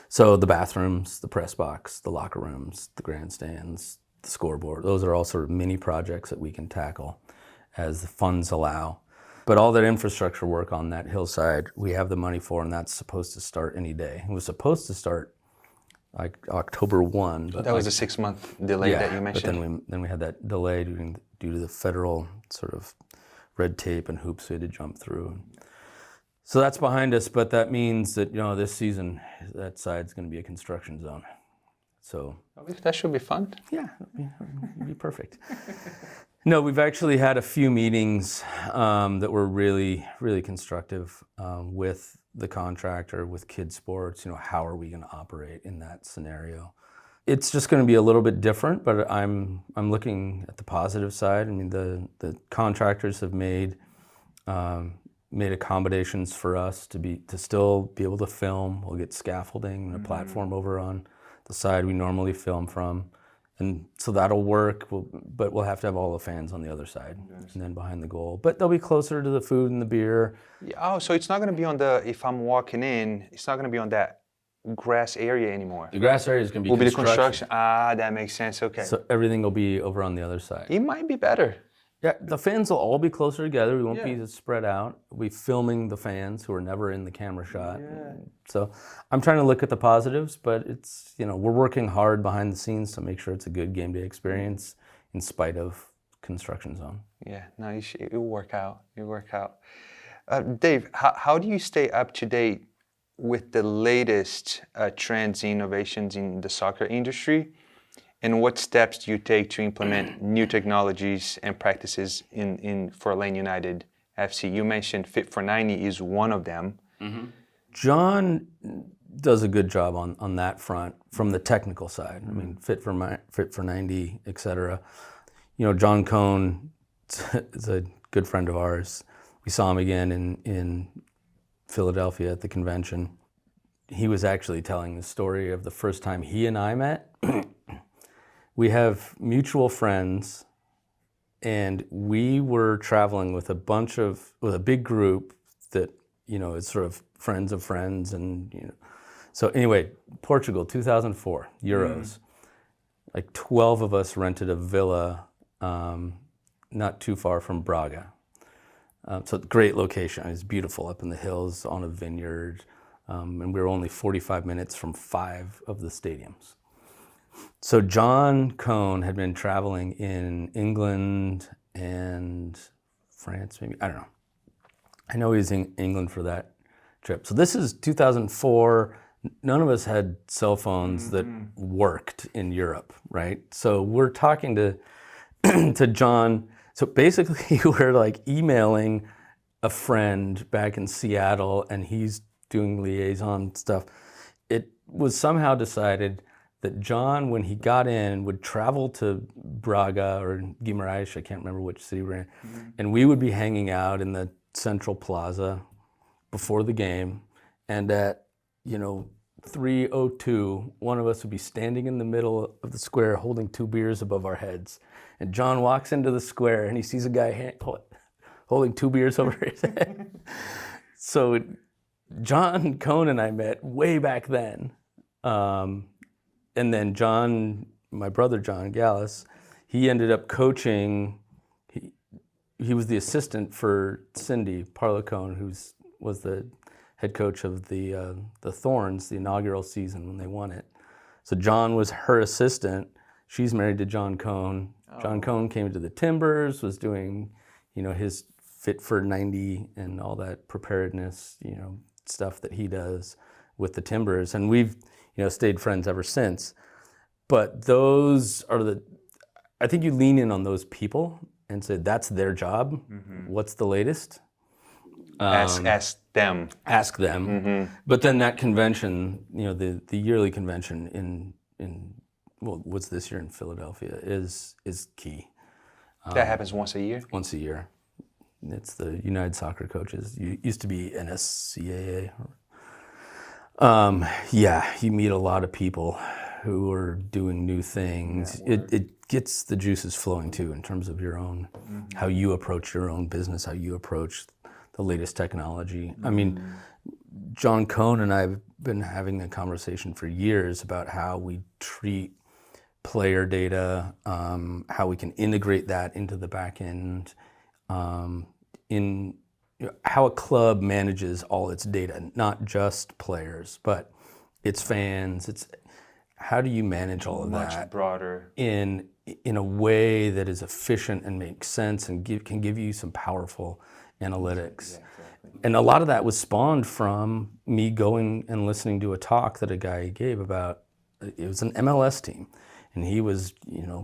So the bathrooms, the press box, the locker rooms, the grandstands, the scoreboard, those are all sort of mini projects that we can tackle as the funds allow. But all that infrastructure work on that hillside, we have the money for, and that's supposed to start any day. It was supposed to start like October 1. But that was a 6-month delay that you mentioned. But then we had that delay due to the federal sort of red tape and hoops we had to jump through. So that's behind us, but that means that, you know, this season, that side's going to be a construction zone. So That should be fun. yeah, it'll be perfect. No, we've actually had a few meetings that were really, really constructive with the contractor, with Kid Sports. You know, how are we going to operate in that scenario? It's just going to be a little bit different, but I'm looking at the positive side. I mean, the contractors have made accommodations for us to still be able to film. We'll get scaffolding and a platform over on the side we normally film from. And so that'll work, but we'll have to have all the fans on the other side and then behind the goal. But they'll be closer to the food and the beer. Yeah, oh, so it's not going to be on if I'm walking in, it's not going to be on that grass area anymore. The grass area is going to be Will be the construction. Ah, that makes sense. Okay. So everything will be over on the other side. It might be better. Yeah, the fans will all be closer together. We won't be spread out. We'll be filming the fans who are never in the camera shot. Yeah. So I'm trying to look at the positives, but it's, you know, we're working hard behind the scenes to make sure it's a good game day experience in spite of construction zone. Yeah, no, it'll work out. It'll work out. Dave, how do you stay up to date with the latest trends, innovations in the soccer industry? And what steps do you take to implement new technologies and practices for Lane United FC? You mentioned Fit for 90 is one of them. Mm-hmm. John does a good job on that front from the technical side. I mean, Fit for 90, et cetera. You know, John Cohn is a good friend of ours. We saw him again in Philadelphia at the convention. He was actually telling the story of the first time he and I met. We have mutual friends, and we were traveling with a big group that, you know, is sort of friends of friends, and, you know. So anyway, Portugal, 2004, Euros. Like 12 of us rented a villa not too far from Braga. So great location. It's beautiful up in the hills on a vineyard, and we were only 45 minutes from 5 of the stadiums. So John Cohn had been traveling in England and France, maybe, I don't know. I know he was in England for that trip. So this is 2004. None of us had cell phones that worked in Europe, right? So we're talking to John. So basically we're like emailing a friend back in Seattle, and he's doing liaison stuff. It was somehow decided that John, when he got in, would travel to Braga or Guimarães, I can't remember which city we're in, and we would be hanging out in the Central Plaza before the game, and at, you know, 3:02, one of us would be standing in the middle of the square holding 2 beers above our heads, and John walks into the square and he sees a guy holding 2 beers over his head. So John Cohn and I met way back then. And then John, my brother John Gallus, he ended up coaching. He was the assistant for Cindy Parlow-Cohn, who was the head coach of the Thorns, the inaugural season when they won it. So John was her assistant. She's married to John Cohn. Oh. John Cohn came to the Timbers, was doing, you know, his Fit for 90 and all that preparedness, you know, stuff that he does with the Timbers. And we've, you know, stayed friends ever since. But those are I think you lean in on those people and say, that's their job. Mm-hmm. What's the latest? Ask them. Ask them. Mm-hmm. But then that convention, you know, the yearly convention in what's this year in Philadelphia is key. That happens once a year? Once a year. It's the United Soccer Coaches. Used to be NSCAA. Yeah, you meet a lot of people who are doing new things. It gets the juices flowing too, in terms of your own, how you approach your own business, how you approach the latest technology. I mean, John Cohn and I have been having a conversation for years about how we treat player data, how we can integrate that into the back end, in how a club manages all its data, not just players, but its fans. It's how do you manage all of that much broader in a way that is efficient and makes sense and can give you some powerful analytics. And a lot of that was spawned from me going and listening to a talk that a guy gave about, it was an MLS team, and he was,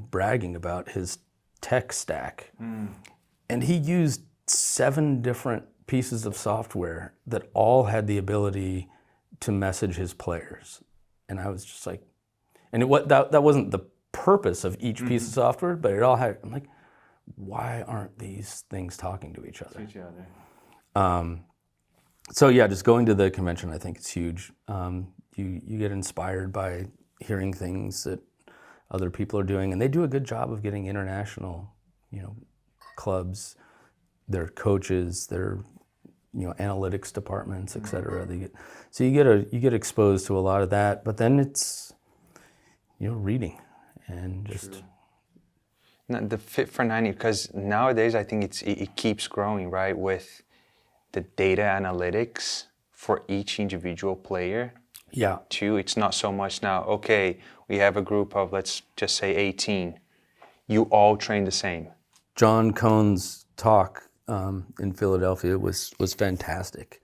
bragging about his tech stack. And he used 7 different pieces of software that all had the ability to message his players. And I was just like, and that wasn't the purpose of each piece of software, but it all had, I'm like, why aren't these things talking to each other? So yeah, just going to the convention, I think it's huge. You get inspired by hearing things that other people are doing, and they do a good job of getting international, clubs, their coaches, their analytics departments, et cetera. So you get exposed to a lot of that, but then it's reading and just. Now, the Fit for 90, because nowadays I think it keeps growing, right, with the data analytics for each individual player. Yeah. Too, it's not so much now, okay, we have a group of, let's just say 18. You all train the same. John Cohn's talk in Philadelphia was fantastic.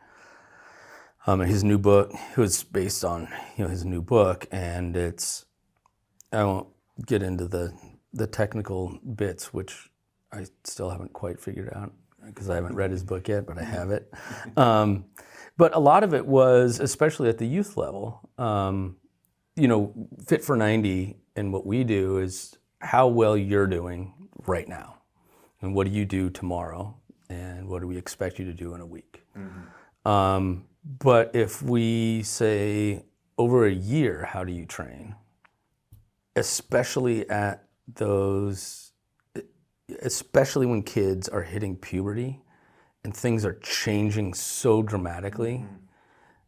His new book, it was based on his new book, and I won't get into the technical bits, which I still haven't quite figured out because I haven't read his book yet, but I have it. But a lot of it was, especially at the youth level, Fit for 90 and what we do is how well you're doing right now. And what do you do tomorrow? And what do we expect you to do in a week? But if we say over a year, how do you train? Especially when kids are hitting puberty and things are changing so dramatically,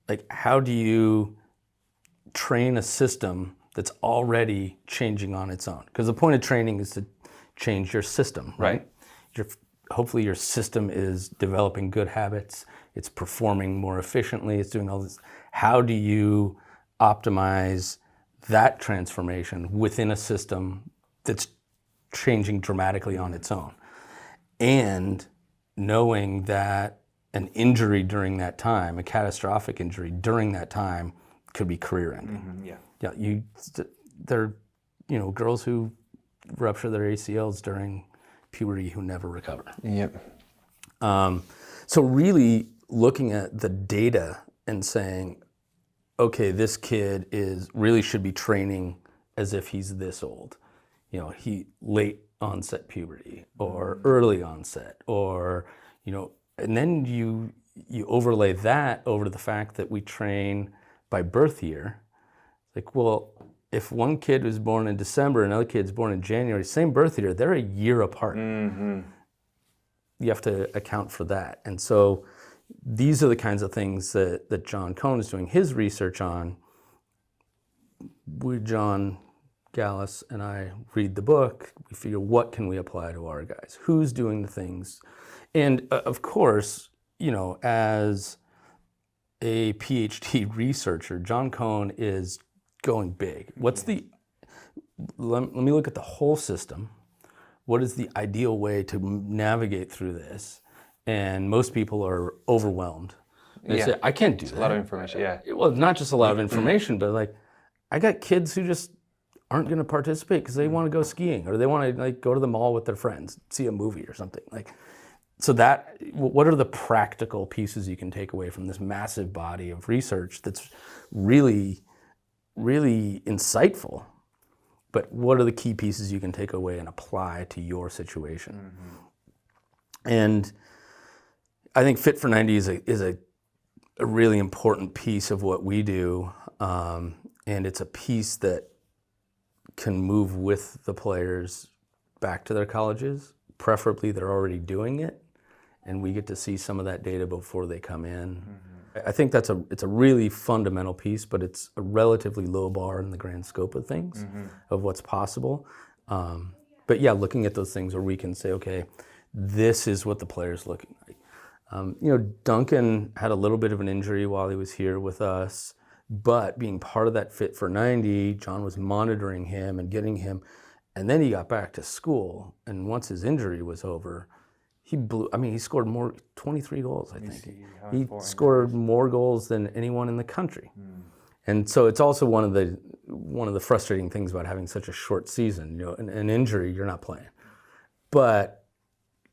like how do you train a system that's already changing on its own? Because the point of training is to change your system, right? Hopefully your system is developing good habits, it's performing more efficiently, it's doing all this. How do you optimize that transformation within a system that's changing dramatically on its own? And knowing that an injury during that time, a catastrophic injury during that time, could be career-ending. There are girls who rupture their ACLs during puberty who never recover. Yep. So really looking at the data and saying, okay, this kid really should be training as if he's this old. He late onset puberty or early onset, or and then you overlay that over the fact that we train by birth year. Like, well, if one kid was born in December and another kid's born in January, same birth year, they're a year apart. You have to account for that. And so these are the kinds of things that John Cohn is doing his research on. John Gallus and I read the book, we figure what can we apply to our guys? Who's doing the things? And of course, as a PhD researcher, John Cohn is going big. Let me look at the whole system. What is the ideal way to navigate through this? And most people are overwhelmed. They say, I can't do that. A lot of information, yeah. Well, not just a lot of information, but like, I got kids who just aren't going to participate because they want to go skiing or they want to go to the mall with their friends, see a movie or something. So what are the practical pieces you can take away from this massive body of research that's really, really insightful? But what are the key pieces you can take away and apply to your situation? And I think Fit for 90 is a really important piece of what we do, and it's a piece that can move with the players back to their colleges. Preferably they're already doing it, and we get to see some of that data before they come in. I think it's a really fundamental piece, but it's a relatively low bar in the grand scope of things, of what's possible. But yeah, looking at those things where we can say, okay, this is what the player's looking like. Duncan had a little bit of an injury while he was here with us, but being part of that Fit for 90, John was monitoring him and getting him, and then he got back to school, and once his injury was over, he blew. I mean, he scored 23 goals. I think see how he important scored more goals than anyone in the country. And so it's also one of the frustrating things about having such a short season. You know, an injury, you're not playing, but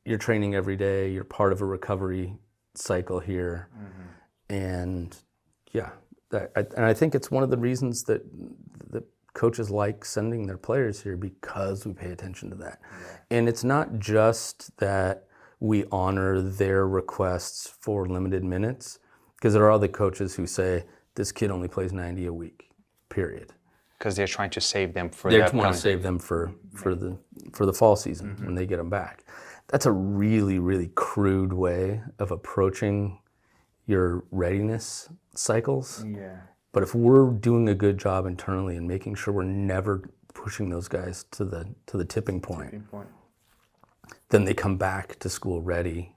you're training every day. You're part of a recovery cycle here, and yeah, and I think it's one of the reasons that coaches like sending their players here, because we pay attention to that. And it's not just that we honor their requests for limited minutes, because there are other coaches who say this kid only plays 90 a week, period. Because they're trying to save them for They that. want to save them for the fall season when they get them back. That's a really, really crude way of approaching your readiness cycles. Yeah. But if we're doing a good job internally and making sure we're never pushing those guys to the tipping point, then they come back to school ready,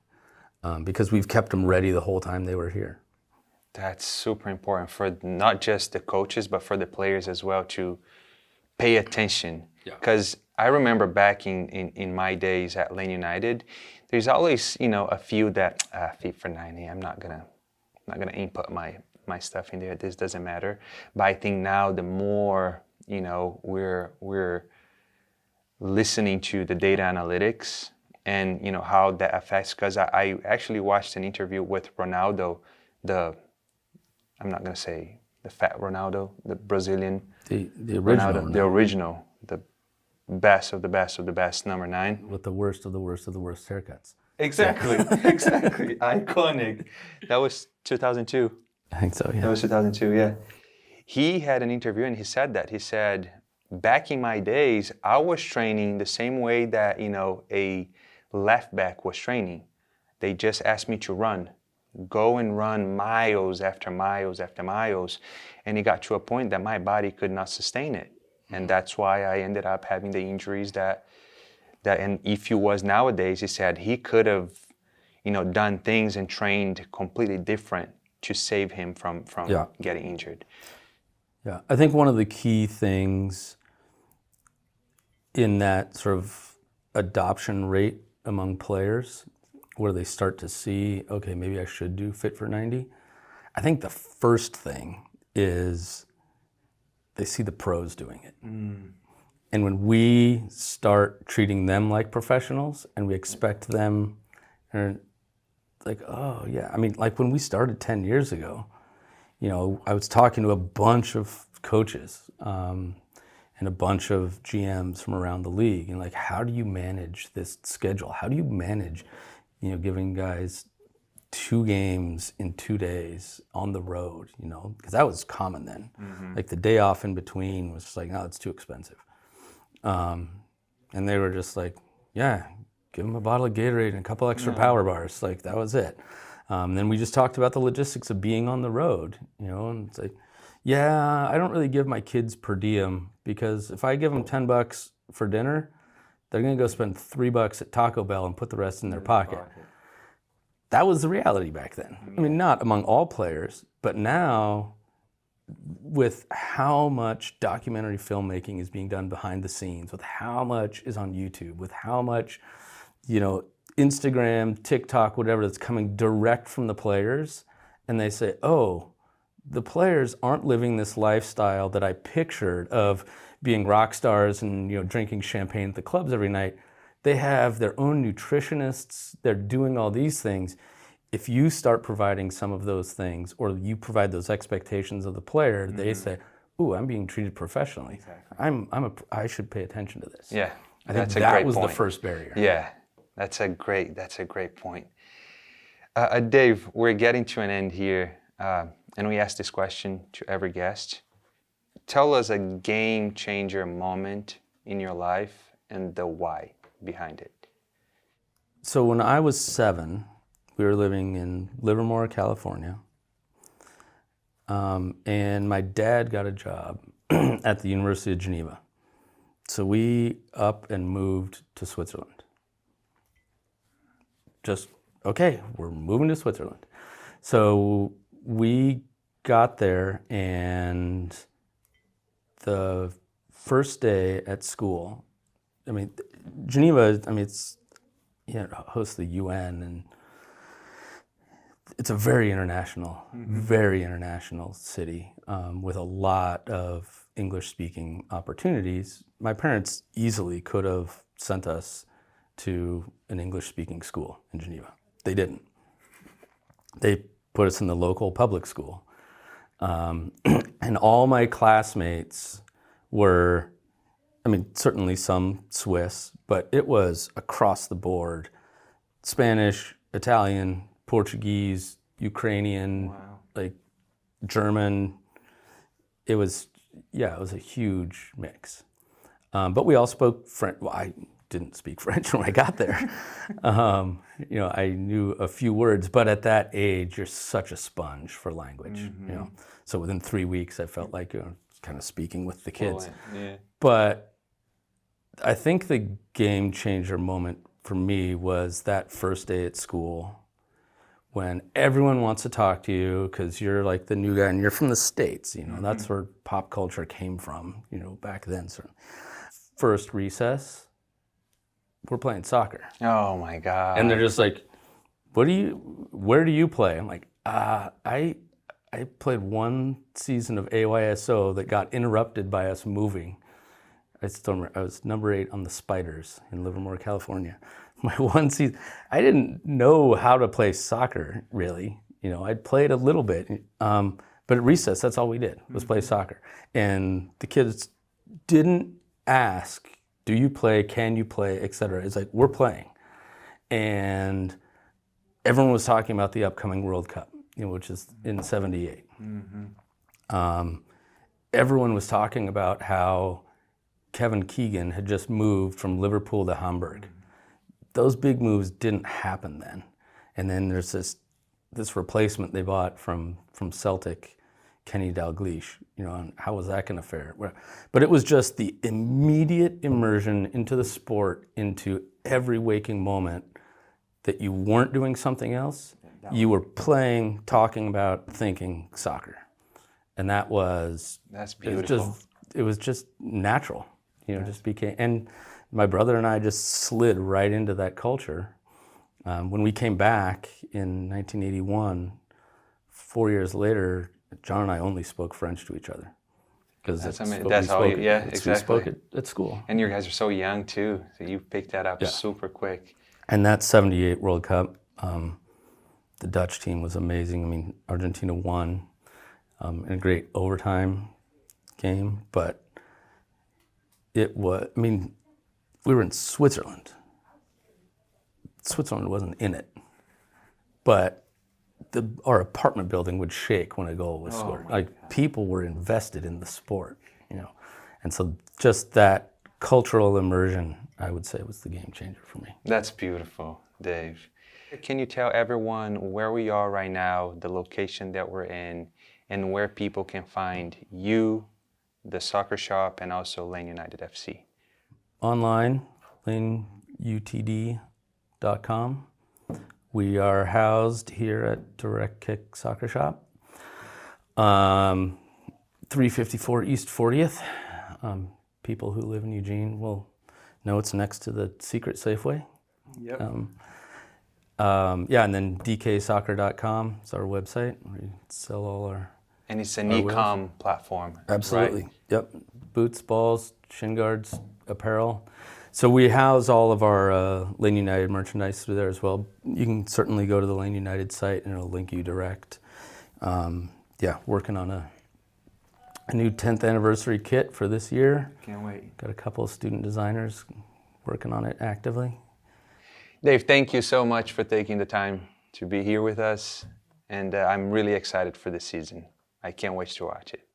because we've kept them ready the whole time they were here. That's super important for not just the coaches, but for the players as well, to pay attention. Because I remember back in my days at Lane United, there's always, you know, a few that fit for 90. I'm not gonna input my stuff in there. This doesn't matter. But I think now the more, you know, we're listening to the data analytics and, you know, how that affects. Because I actually watched an interview with Ronaldo, I'm not gonna say the fat Ronaldo, the Brazilian, The original, Ronaldo, the original, the best of the best of the best, number 9. with the worst of the worst of the worst haircuts. Exactly, exactly, iconic. That was 2002. I think so, yeah. That was 2002, yeah. He had an interview and he said that. He said, back in my days, I was training the same way that, you know, a left back was training. They just asked me to run. Go and run miles after miles after miles. And it got to a point that my body could not sustain it. And that's why I ended up having the injuries that and if he was nowadays, he said he could have, you know, done things and trained completely different to save him from getting injured. Yeah, I think one of the key things in that sort of adoption rate among players, where they start to see, okay, maybe I should do Fit for 90. I think the first thing is they see the pros doing it. And when we start treating them like professionals and we expect them, like, oh yeah, I mean, like when we started 10 years ago, you know, I was talking to a bunch of coaches and a bunch of GMs from around the league, and like, how do you manage this schedule? How do you manage, you know, giving guys 2 games in 2 days on the road, you know, because that was common then. Like the day off in between was just like, no, it's too expensive. And they were just like, yeah, give them a bottle of Gatorade and a couple extra power bars. Like that was it. Then we just talked about the logistics of being on the road, you know, and it's like, yeah, I don't really give my kids per diem, because if I give them $10 for dinner, they're gonna go spend $3 at Taco Bell and put the rest in their pocket. That was the reality back then. I mean, not among all players, but now with how much documentary filmmaking is being done behind the scenes, with how much is on YouTube, with how much, you know, Instagram, TikTok, whatever, that's coming direct from the players, and they say, oh, the players aren't living this lifestyle that I pictured of being rock stars and, you know, drinking champagne at the clubs every night. They have their own nutritionists, they're doing all these things. If you start providing some of those things, or you provide those expectations of the player, they say, ooh, I'm being treated professionally. Exactly. I should pay attention to this. Yeah, I think that was the first barrier. Yeah, that's a great point. Dave, we're getting to an end here, and we ask this question to every guest. Tell us a game changer moment in your life and the why behind it. So when I was 7, we were living in Livermore, California, and my dad got a job at the University of Geneva. So we up and moved to Switzerland. Just, okay, we're moving to Switzerland. So we got there, and the first day at school, I mean, Geneva, I mean, it's, hosts the UN, and it's a very international city with a lot of English-speaking opportunities. My parents easily could have sent us to an English-speaking school in Geneva. They didn't. They put us in the local public school. And all my classmates were, certainly some Swiss, but it was across the board. Spanish, Italian, Portuguese, Ukrainian, like German. It was a huge mix. But we all spoke French. Well, I didn't speak French when I got there. I knew a few words, but at that age, you're such a sponge for language. So within 3 weeks, I felt like kind of speaking with the kids. Yeah. But I think the game changer moment for me was that first day at school, when everyone wants to talk to you because you're like the new guy and you're from the States. That's where pop culture came from. Back then. Certainly. First recess, we're playing soccer. Oh my God. And they're just like, where do you play? I'm like, I played one season of AYSO that got interrupted by us moving. I still remember, I was number 8 on the Spiders in Livermore, California. My one season, I didn't know how to play soccer, really. I'd played a little bit, but at recess, that's all we did, was play soccer. And the kids didn't ask, do you play, can you play, et cetera. It's like, we're playing. And everyone was talking about the upcoming World Cup, which is in '78. Everyone was talking about how Kevin Keegan had just moved from Liverpool to Hamburg. Those big moves didn't happen then. And then there's this replacement they bought from Celtic, Kenny Dalglish, and how was that going to fare? But it was just the immediate immersion into the sport, into every waking moment, that you weren't doing something else. You were playing, talking about, thinking soccer. And that's beautiful. It was just natural, just became, and my brother and I just slid right into that culture. When we came back in 1981, 4 years later, John and I only spoke French to each other. Because that's exactly. We spoke it at school. And you guys are so young too, so you picked that up super quick. And that '78 World Cup, the Dutch team was amazing. Argentina won in a great overtime game, but it was, we were in Switzerland. Switzerland wasn't in it, but our apartment building would shake when a goal was scored. People were invested in the sport, and so just that cultural immersion, I would say, was the game changer for me. That's beautiful, Dave. Can you tell everyone where we are right now, the location that we're in, and where people can find you, the soccer shop, and also Lane United FC? Online, laneutd.com. We are housed here at Direct Kick Soccer Shop, 354 East 40th. People who live in Eugene will know it's next to the secret Safeway. Yep. And then dksoccer.com is our website. We sell all our... And it's an e-com platform. Absolutely. Right? Yep. Boots, balls, shin guards, apparel. So we house all of our Lane United merchandise through there as well. You can certainly go to the Lane United site and it'll link you direct. Working on a new 10th anniversary kit for this year. Can't wait. Got a couple of student designers working on it actively. Dave, thank you so much for taking the time to be here with us. And I'm really excited for this season. I can't wait to watch it.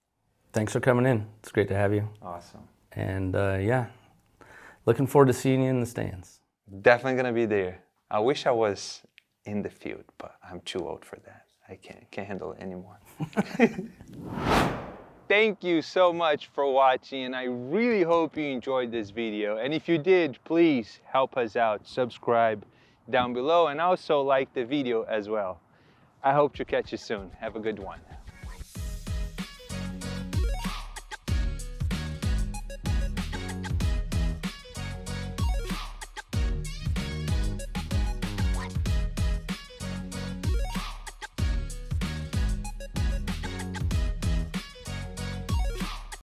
Thanks for coming in. It's great to have you. Awesome. And looking forward to seeing you in the stands. Definitely gonna be there. I wish I was in the field, but I'm too old for that. I can't handle it anymore. Thank you so much for watching, and I really hope you enjoyed this video. And if you did, please help us out. Subscribe down below and also like the video as well. I hope to catch you soon. Have a good one.